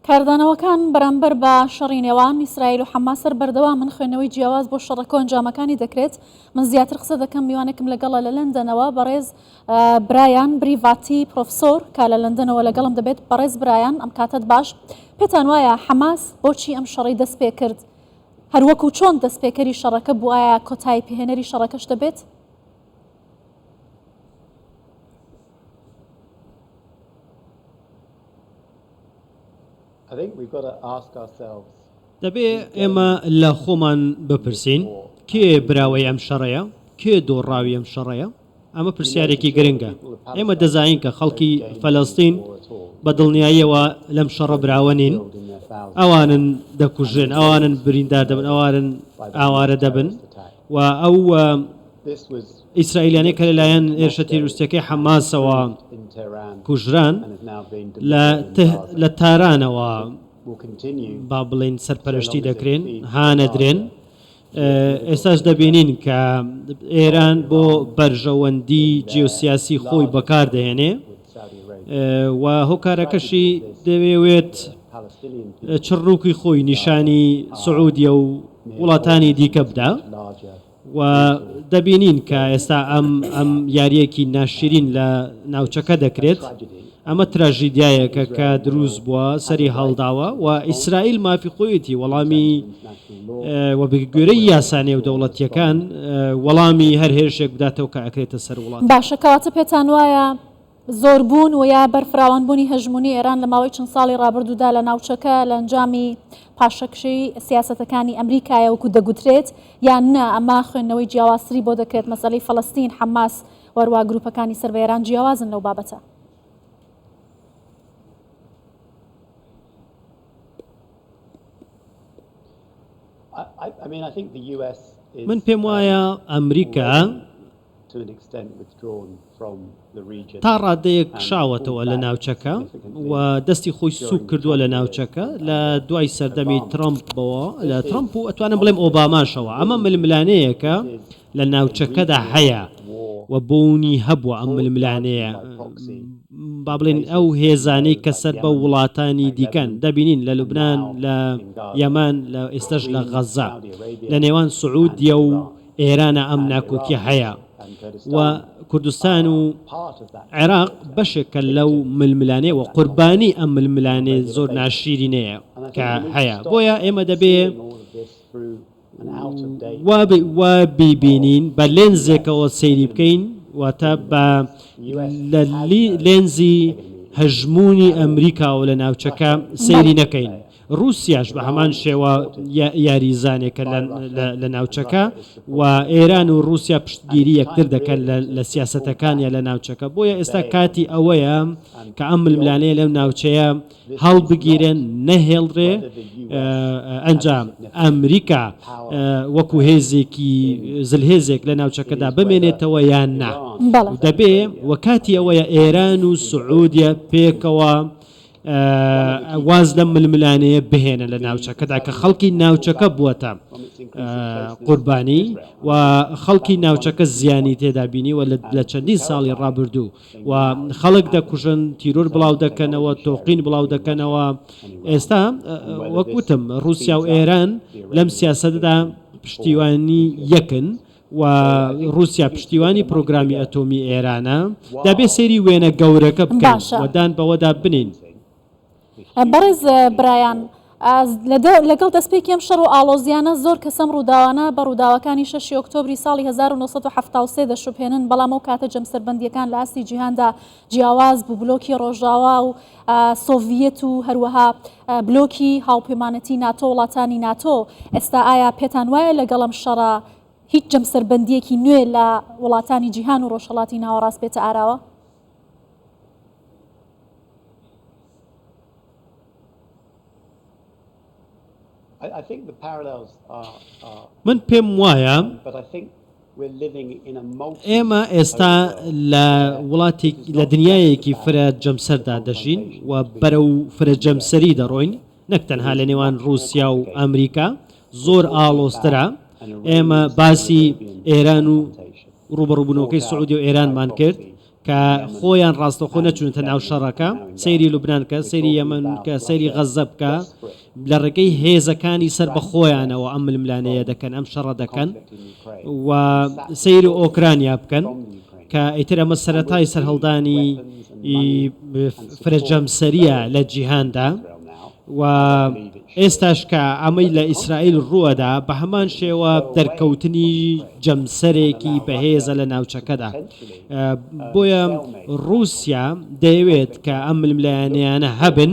کاردانەوەکان بەرامبەر بە شەڕی نێوان ئیسرائیل و حەماس بەردەوام من خوێندنەوەی جیاواز بۆ شەڕەکە و ئەنجامەکانی دەکرێت. من زیاتر قسە دەکەم میوانێکم لەگەڵە لە لەندەنەوە بەڕێز برایان بریڤاتی پرۆفسۆر کا لە لەندەنەوە لەگەڵم دەبێت. بەڕێز برایان، ئەم کاتت باش، پێتان وایە حەماس بۆچی ئەم شەڕی دەست پێ کرد؟ هەروەکو چۆن دەستپێکەری شەڕەکە بوو؟ ئایا کۆتایی پێهێنەری شەڕەکەش دەبێت؟ دەبێ ئێمە لە خۆمان بپرسین کێ براوەی ئەم شەڕەیە، کێ دۆڕاوی ئەم شەڕەیە؟ ئەمە پرسیارێکی گرنگە. ئێمە دەزانین کە خەڵکی فەلەستین بە دڵنیاییەوە لەم شەڕە براوە نین، ئەوانن دەکوژن، ئەوانن بریندار دەبن، ئەوانن ئاوارە دەبن و ئەو ئیسرائیلیانەی کە لەلایەن ئێرشە تیرروستیەکەی حەماسەوە کوژران لە تارانەوە با بڵێن سەرپەرشتی دەکرێن، هانەدرێن. ئێستاش دەبینین کە ئێران بۆ بەرژەوەندی جیۆسیاسی خۆی بەکاردەهێنێ و هۆکارەکەشی دەوێت چڕووکی خۆی نیشانی سعودیە و وڵاتانی دیکە بدا و دەبینین کە ئێستا ئەم یاریەکی ناشرین لە ناوچەکە دەکرێت. ئەمە تراژیدیایەکە کە دروست بووە سەری هەڵداوە و ئیسرائیل مافی خۆیەتی وەڵامی و بگوێرەی یاسانێ و دەوڵەتیەکان وەڵامی هەر هێرشێک بداتەوە کە ئەکرێتە سەر وڵات. باشە، کەواتە پێتان وایە زۆربوون و یا بەرفراوانبوونی هەژمونی ئێران لە ماوەی چەند ساڵی ڕابردوودا لە ناوچەکە لە ئەنجامی پاشەکشەی سیاسەتەکانی ئەمریکایە وەکو دەگوترێت، یان نە ئەمە خوێندنەوەی جیاوازتری بۆ دەکرێت مەسەلەی فەڵەستین، حەماس وەروە گروپەکانی سەر بە ئێران جیاوازن لەو بابەتە؟ من پێم وایە ئەمریکا تا ڕادەیەک شاوەتەوە لە ناوچەکە و دەستی خۆی سوک کردووە لە ناوچەکە لە دوای سەردەمی ترامپەوە، لە ترامپ و ئەتوانم بڵێم ئۆباماشەوە. ئەمە ململانەیەکە لە ناوچەکەدا هەیە و بۆنی هەبووە ئەم ململانەیە، با بڵێن ئەو هێزانەی کە سەر بە وڵاتانی دیکەن دەبینین لە لوبنان، لە یەمان، لە ئێستش لە غەزا، لە نێوان سعودیە و ئێرانە ئەم ناکۆکی هەیە و کوردستان و عێراق بەشێکە لەو ململانەیە و قوربانی ئەم ململانێ زۆر ناشیرینەیە کە هەیە. بۆیە ئێمە دەبێ وا بیبینین بە لێنزێکەوە سەیری بکەین، واتە بە لێنزی هەژمونی ئەمریکا و لە ناوچەکە سەیری نەکەین. رووسیاش بە هەمان شێوە یاریزانێکە لە ناوچەکە و ئێران و رووسیا پشتگیری یەکتر دەکەن لە سیاسەتەکانیە لە ناوچەکە. بۆیە ئێستا کاتی ئەوەیە کە ئەم ململانەیە لەو ناوچەیە هەڵبگیرن، نەهێڵڕێ، ئەنجام ئەمریکا وەکو هێزێکی زلهێزێک لە ناوچەکەدا بمێنێتەوە یان نا. دەبێ وەکاتی ئەوەیە ئێران و سعودیە پێکەوە واز لەم ململانەیە بهێنە لە ناوچەکەدا کە خەڵکی ناوچەکە بووەتە قوربانی و خەڵکی ناوچەکە زیانی تێدا بینی و لە چەندین ساڵی ڕابردوو و خەڵک دەکوژن، تیرۆر بڵاو دەکەنەوە، تۆقین بڵاو دەکەنەوە. ئێستا وەکوتم رووسیا و ئێران لەم سیاسەتدا پشتیوانی یەکن و رووسیا پشتیوانی پرۆگرامی ئەتۆمی ئێرانە. دەبێ سەیری وێنە گەورەکە بکەن وەدان بەوەدا بنین. بەڕێز برایان، لەگەڵ دەستپێکی ئەم شەڕ و ئاڵۆزیانە زۆر کەسەم ڕووداوانە بە ڕووداوەکانی 6 ئۆکتۆبری ساڵی 1973 دەشوبهێنن، بەڵام ئەو کاتە جەمسەربەندیەکان لە ئاستی جیهاندا جیاواز بوو. بلۆکی ڕۆژاوا و سۆڤیەت و هەروەها بلۆکی هاوپەیمانەتی ناتۆ، وڵاتانی ناتۆ. ئێستا ئایا پێتان وایە لەگەڵ ئەم شەڕە هیچ جەمسەربەندیەکی نوێ لە وڵاتانی جیهان و ڕۆژهەڵاتی ناوەڕاست بێتە ئاراوە؟ من پێم وایە ئێمە ئێستا لە وڵاتی لە دنیایەکی فرە جەمسەردا دەژین و بەرەو فرە جەمسەری دەڕۆین، نەک تەنها لە نێوان رووسیا و ئەمریکا زۆر ئاڵۆزترە. ئێمە باسی ئێران و ڕوبەڕووبوونەوەکەی سعودی و ئێرانمان کرد کە خۆیان ڕاستەخۆ نەچوونتە ناو شەڕەکە سەیری لوبنان کە سەیری یەمەن کە سەیری غەزە بکە لە ڕێگەی هێزەکانی سەر بە خۆیانەوە ئەم ململانەیە دەکەن ئەم شەڕە دەکەن و سەیری ئۆکرانیا بکەن کە ئیتر ئەمە سەرەتای سەرهەڵدانی فرەجەمسەریە لە جیهاندا و ئێستاش کە ئەمەی لە ئیسرائیل ڕووەدا بە هەمان شێوە دەرکەوتنی جەمسەرێکی بەهێزە لە ناوچەکەدا بۆیە رووسیا دەیەوێت کە ئەم ململایانیانە هەبن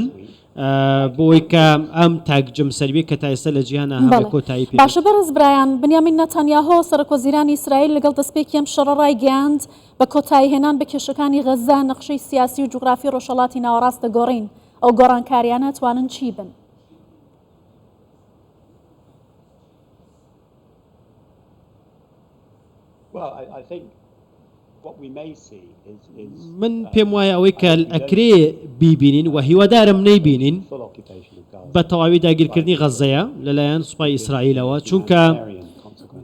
بۆی کە ئەم تاک جەمسەری کە تا ئێستا لە جیهانە هەبێ کۆتایی پێ باشە بەرز برایان بنیامین نەتانیاهۆ سەرۆکوەزیرانی ئیسرائیل لەگەڵ دەستپێکی ئەم شەڕە ڕایگەیاند بە کۆتایی هێنان بە کێشەکانی غەزە نەخشەی سیاسی و جوغرافی ڕۆژهەڵاتی ناوەڕاست دەگۆڕین ئەو گۆڕانکاریانە توانن چی بن؟ من پێم وایە ئەوەی کە ئەکرێ بیبینین و هیوادارم نەیبینین بە تەواوی داگیرکردنی غەزەیە لەلایەن سوپای ئیسرائیلەوە چونکە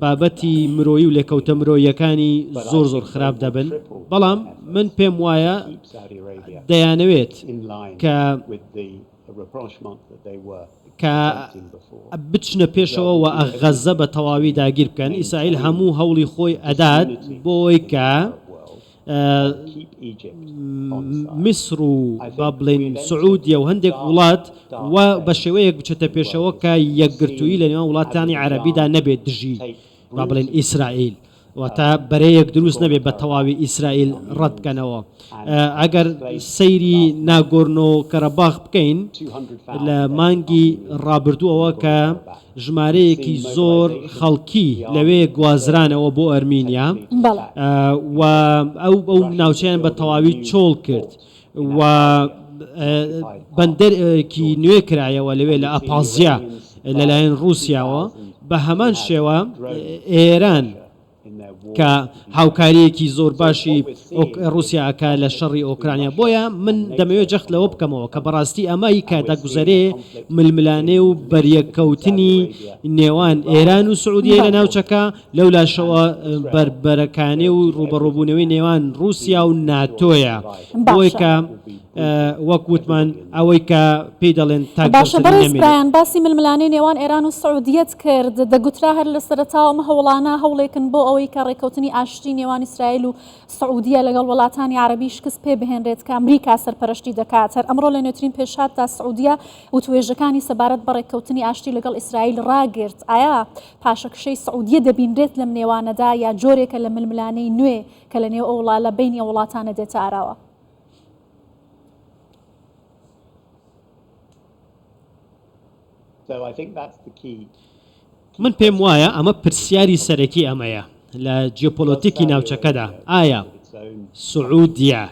بابەتی مرۆیی و لێکەوتە مرۆیەکانی زۆر خراپ دەبن بەڵام من پێم وایە دەیانەوێت کە بچنە پێشەوە و غەزە بە تەواوی داگیر بکەن ئیسرائیل هەموو هەوڵی خۆی ئەدات بۆی کە میسر و با بڵێن سعودیە و هەندێک وڵات و بە شێوەیەک بچێتە پێشەوە کە یەکگرتووی لە نێوان وڵاتانی عەرەبیدا نەبێت دژی با بڵێن ئیسرائیل واتە بەرەیەک دروست نەبێت بە تەواوی ئیسرائیل ڕەتکەنەوە ئەگەر سەیری ناگۆرنۆ کەرەباخ بکەین لە مانگی ڕابردووەوە کە ژمارەیەکی زۆر خەڵکی لەوێ گوازرانەوە بۆ ئەرمینیا و ئەو ناوچەیان بە تەواوی چۆڵ کرد و بەندەرێکی نوێ کرایەوە لەوێ لە ئەپازیا لەلایەن رووسیاوە بە هەمان شێوە ئێران کە هاوکاریەکی زۆر باشی رووسیاکە لە شەڕی ئۆکرانیا بۆیە من دەمەوێت جەخت لەوە بکەمەوە کە بەڕاستی ئەمای کە دەگوزارێ ململانێ و بەریەکەوتنی نێوان ئێران و سعودیە لە ناوچەکە لەو لاشەوە بربەرەکانێ و ڕوبەڕووبوونەوەی نێوان رووسیا و ناتۆیە بۆی کە وەک وتمان ئەوەی کە پێی دەڵێن باشە بەڕێزبرایان باسی ململانەی نێوان ئێران و سعودیەت کرد دەگوترا هەر لە سەرەتاوە ئەمە هەوڵانە هەوڵێکن بۆ ئەوەی کە ڕێکەوتنی ئاشتی نێوان ئیسرائیل و سعودیە لەگەڵ وڵاتانی عەرەبی شکست پێ بهێنرێت کە ئەمریکا سەرپەرشتی دەکات هەر ئەمڕۆ لە نوێترین پێشات تا سعودیە و توێژەکانی سەبارەت بە ڕێکەوتنی ئاشتی لەگەڵ ئیسرائیل ڕاگرت ئایا پاشەکشەی سعودیە دەبینرێت لەم نێوانەدا یا جۆرێکە لە ململانەی نوێ کە لە نێو ئەو لە بینی وڵاتانە دێتە ئاراوە؟ من پێم وایە ئەمە پرسیاری سەرەکی ئەمەیە لە جیۆپۆلۆتیکی ناوچەکەدا ئایا سعودیە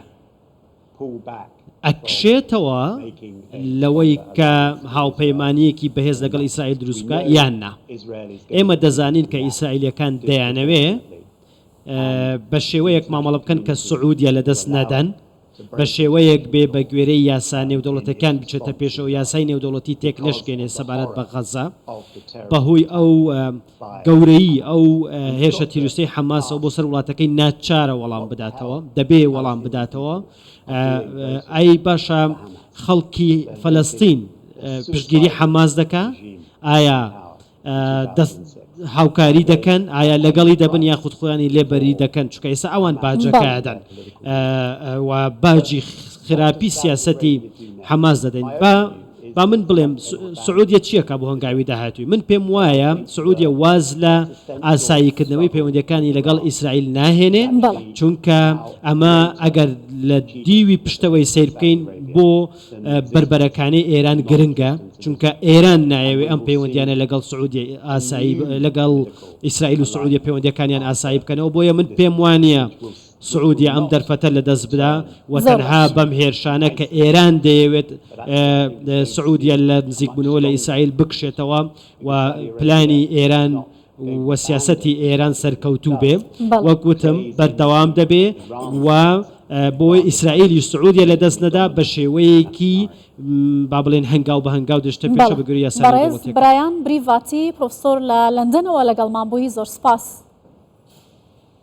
ئەکشێتەوە لەوەی کە هاوپەیمانیەکی بەهێز لەگەڵ ئیسرائیل دروست بکە یان نا ئێمە دەزانین کە ئیسرائیلەکان دەیانەوێ بە شێوەیەک مامەڵە بکەن کە سعودیە لەدەست نەدەن بە شێوەیەک بێ بە گوێرەی یاسا نێودەوڵەتەکان بچێتە پێشەوە یاسای نێودەوڵەتی تێک نەشکێنێ سەبارەت بە غەزە بەهۆی ئەو گەورەی ئەو هێشە تیرروسی حەماسەوە بۆ سەر وڵاتەکەی ناچارە وەڵام بداتەوە دەبێ وەڵام بداتەوە ئەی باشە خەڵکی فەلەستین پشتگیری حەماس دەکا ئایا هاوکاری دەکەن ئایا لەگەڵی دەبن یاخود خۆیانی لێبەری دەکەن چکە ئێستا ئەوان باجەکەدەن و باجی خراپی سیاسەتی حەماس دەدەین با من بڵێم سعودیە چیەکە بۆ هەنگاوی داهاتووی من پێم وایە سعودیە واز لە ئاساییکردنەوەی پەیوەندیەکانی لەگەڵ ئیسرائیل ناهێنێ چونکە ئەمە ئەگەر لە دیوی پشتەوەی سیر بکەین بۆ بربەرەکانی ئێران گرنگە چونکە ئێران نایەوێ ئەم پەیوەندیانە لەگەڵ سعودی ئاسایی لەگەڵ ئیسرائیل و سعودیە پەیوەندیەکانیان ئاسایی بکەنەوە بۆیە من پێم وانە سعودیە ئەم دەرفەتە لە دەست بدا و تەنها بەم هێرشانە کە ئێران دەیەوێت سعودیە لە نزیکبوونەوە لە ئیسرائیل بکشێتەوە و پلانی ئێران و سیاسەتی ئێران سەرکەوتوو بێ وەک وتم بەردەوام دەبێ و بۆی ئیسرائیلی سعودیە لە دەست نەدا بە شێوەیەکی با بڵێن هەنگاو بە هەنگاو دەشتە پێشە بگوری یاسای برایان بریڤاتی پرۆفسۆر لە لەندەنەوە لەگەڵمان بووی زۆر سپاس.